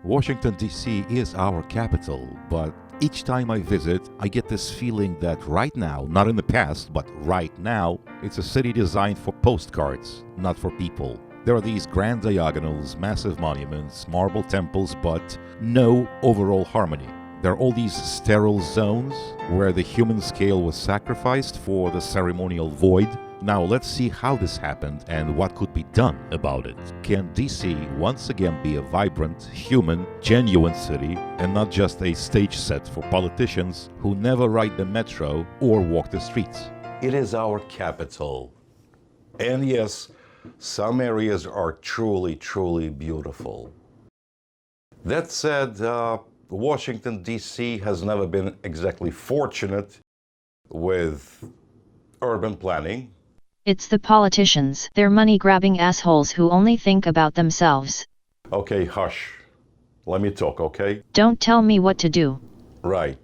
Washington, D.C. is our capital, but each time I visit, I get this feeling that right now, not in the past, but right now, it's a city designed for postcards, not for people. There are these grand diagonals, massive monuments, marble temples, but no overall harmony. There are all these sterile zones where the human scale was sacrificed for the ceremonial void. Now let's see how this happened and what could be done about it. Can DC once again be a vibrant, human, genuine city and not just a stage set for politicians who never ride the metro or walk the streets? It is our capital. And yes, some areas are truly, truly beautiful. That said, Washington, D.C. has never been exactly fortunate with urban planning. It's the politicians. They're money-grabbing assholes who only think about themselves. Okay, hush. Let me talk, okay? Don't tell me what to do. Right.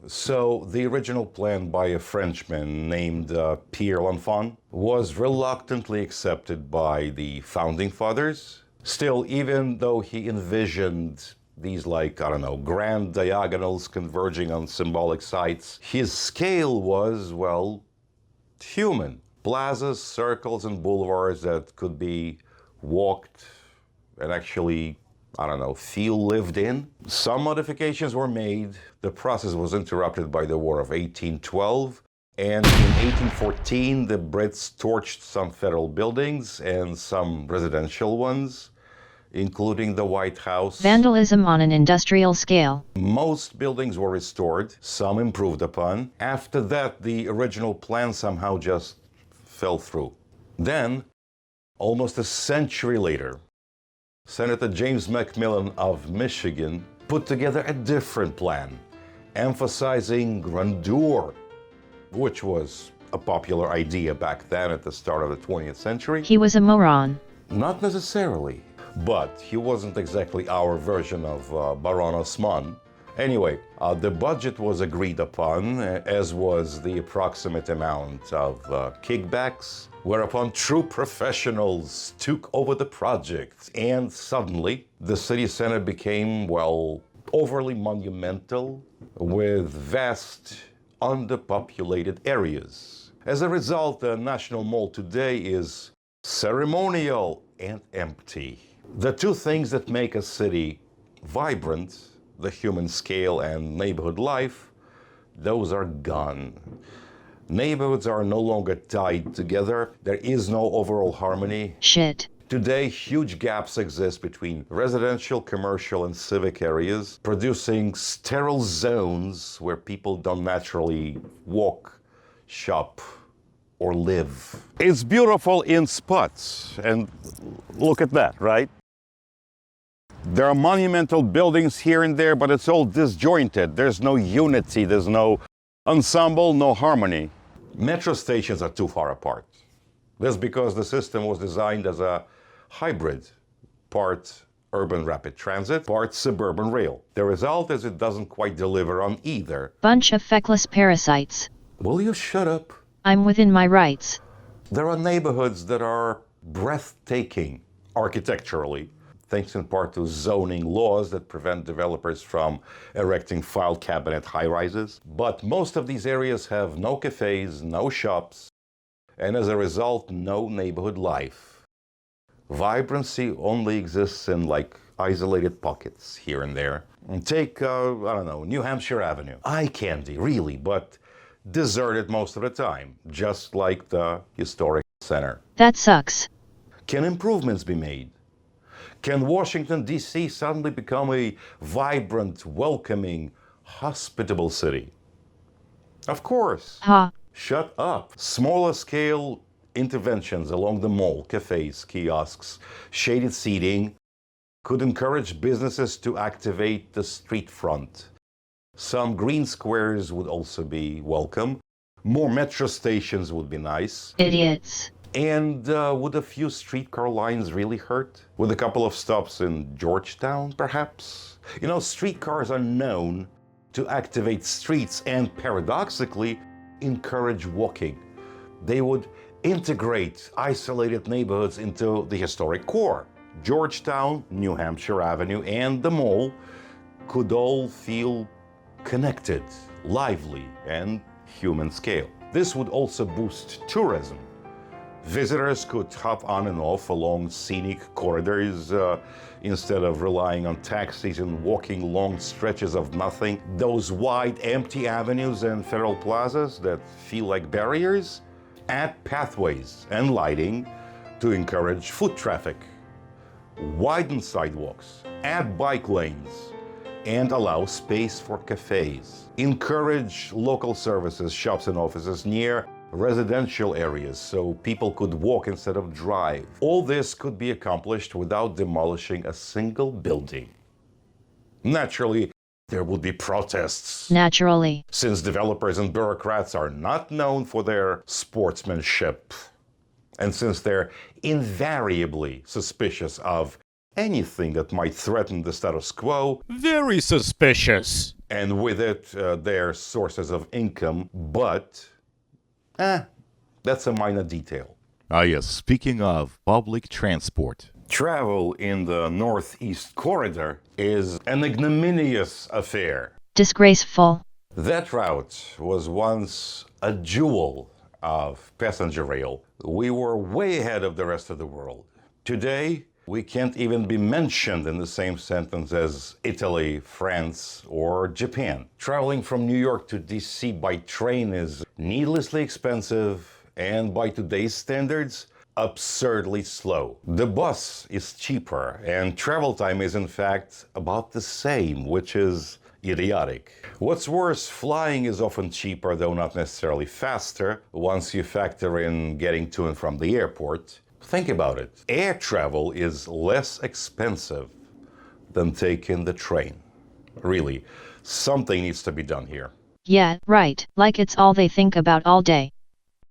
So, the original plan by a Frenchman named Pierre L'Enfant was reluctantly accepted by the founding fathers. Still, even though he envisioned these grand diagonals converging on symbolic sites, his scale was, well, human. Plazas, circles, and boulevards that could be walked and actually, feel lived in. Some modifications were made. The process was interrupted by the War of 1812. And in 1814, the Brits torched some federal buildings and some residential ones, including the White House. Vandalism on an industrial scale. Most buildings were restored, some improved upon. After that, the original plan somehow just fell through. Then, almost a century later, Senator James McMillan of Michigan put together a different plan, emphasizing grandeur, which was a popular idea back then at the start of the 20th century. He was a moron. Not necessarily, but he wasn't exactly our version of Baron Osman. Anyway, the budget was agreed upon, as was the approximate amount of kickbacks, whereupon true professionals took over the project, and suddenly the city center became, well, overly monumental with vast, underpopulated areas. As a result, the National Mall today is ceremonial and empty. The two things that make a city vibrant, the human scale and neighborhood life, those are gone. Neighborhoods are no longer tied together. There is no overall harmony. Shit. Today, huge gaps exist between residential, commercial, and civic areas, producing sterile zones where people don't naturally walk, shop, or live. It's beautiful in spots, and look at that, right? There are monumental buildings here and there, but it's all disjointed. There's no unity, there's no ensemble, no harmony. Metro stations are too far apart. That's because the system was designed as a hybrid, part urban rapid transit, part suburban rail. The result is it doesn't quite deliver on either. Bunch of feckless parasites. Will you shut up? I'm within my rights. There are neighborhoods that are breathtaking architecturally, thanks in part to zoning laws that prevent developers from erecting file cabinet high-rises. But most of these areas have no cafes, no shops, and as a result, no neighborhood life. Vibrancy only exists in isolated pockets here and there. And take, New Hampshire Avenue. Eye candy, really, but deserted most of the time, just like the historic center. That sucks. Can improvements be made? Can Washington, D.C. suddenly become a vibrant, welcoming, hospitable city? Of course. Ha. Shut up. Smaller scale interventions along the mall, cafes, kiosks, shaded seating could encourage businesses to activate the street front. Some green squares would also be welcome. More metro stations would be nice. Idiots. And would a few streetcar lines really hurt? With a couple of stops in Georgetown, perhaps? You know, streetcars are known to activate streets and, paradoxically, encourage walking. They would integrate isolated neighborhoods into the historic core. Georgetown, New Hampshire Avenue, and the mall could all feel connected, lively, and human scale. This would also boost tourism. Visitors could hop on and off along scenic corridors instead of relying on taxis and walking long stretches of nothing. Those wide, empty avenues and federal plazas that feel like barriers, add pathways and lighting to encourage foot traffic. Widen sidewalks, add bike lanes, and allow space for cafes. Encourage local services, shops, and offices near residential areas so people could walk instead of drive. All this could be accomplished without demolishing a single building. Naturally, there would be protests. Naturally. Since developers and bureaucrats are not known for their sportsmanship, and since they're invariably suspicious of anything that might threaten the status quo. Very suspicious. And with it, their sources of income, but that's a minor detail. Ah yes, speaking of public transport. Travel in the Northeast Corridor is an ignominious affair. Disgraceful. That route was once a jewel of passenger rail. We were way ahead of the rest of the world. Today, we can't even be mentioned in the same sentence as Italy, France, or Japan. Traveling from New York to DC by train is needlessly expensive and, by today's standards, absurdly slow. The bus is cheaper and travel time is in fact about the same, which is idiotic. What's worse, flying is often cheaper, though not necessarily faster, once you factor in getting to and from the airport. Think about it. Air travel is less expensive than taking the train. Really, something needs to be done here. Yeah, right, like it's all they think about all day.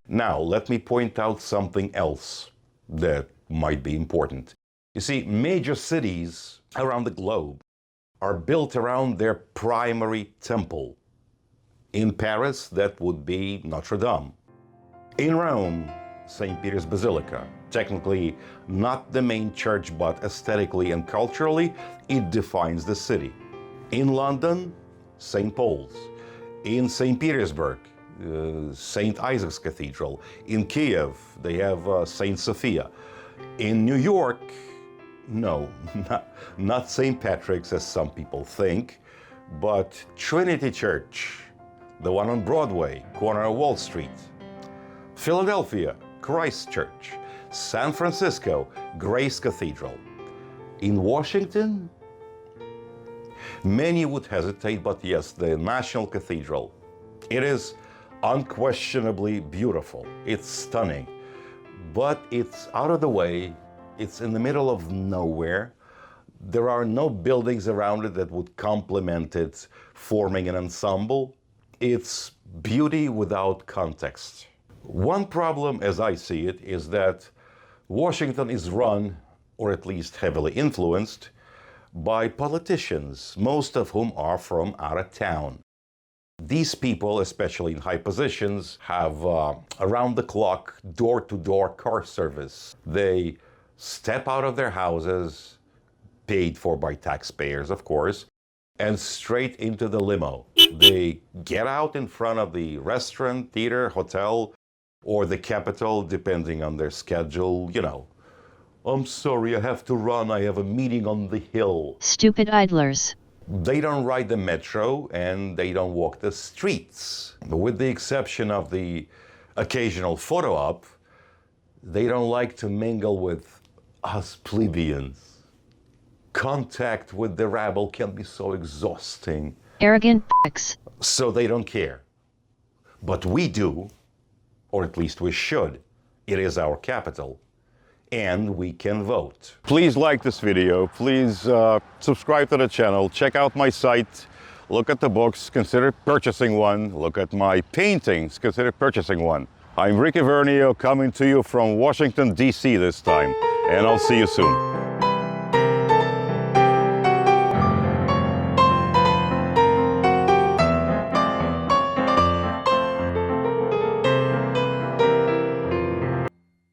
Now, let me point out something else that might be important. You see, major cities around the globe are built around their primary temple. In Paris, that would be Notre Dame. In Rome, St. Peter's Basilica. Technically not the main church, but aesthetically and culturally, it defines the city. In London, St. Paul's. In St. Petersburg, St. Isaac's Cathedral. In Kiev, they have St. Sophia. In New York, no, not St. Patrick's as some people think, but Trinity Church, the one on Broadway, corner of Wall Street. Philadelphia, Christ Church. San Francisco, Grace Cathedral. In Washington, many would hesitate, but yes, the National Cathedral. It is unquestionably beautiful. It's stunning, but it's out of the way. It's in the middle of nowhere. There are no buildings around it that would complement it, forming an ensemble. It's beauty without context. One problem, as I see it, is that Washington is run, or at least heavily influenced, by politicians, most of whom are from out of town. These people, especially in high positions, have around-the-clock, door-to-door car service. They step out of their houses, paid for by taxpayers, of course, and straight into the limo. They get out in front of the restaurant, theater, hotel, or the Capitol, depending on their schedule, you know. I'm sorry, I have to run, I have a meeting on the Hill. Stupid idlers. They don't ride the metro and they don't walk the streets. With the exception of the occasional photo op, they don't like to mingle with us plebeians. Contact with the rabble can be so exhausting. Arrogant pricks. So they don't care. But we do, or at least we should. It is our capital, and we can vote. Please like this video, please subscribe to the channel, check out my site, look at the books, consider purchasing one, look at my paintings, consider purchasing one. I'm Ricky Vernio, coming to you from Washington, D.C. this time, and I'll see you soon.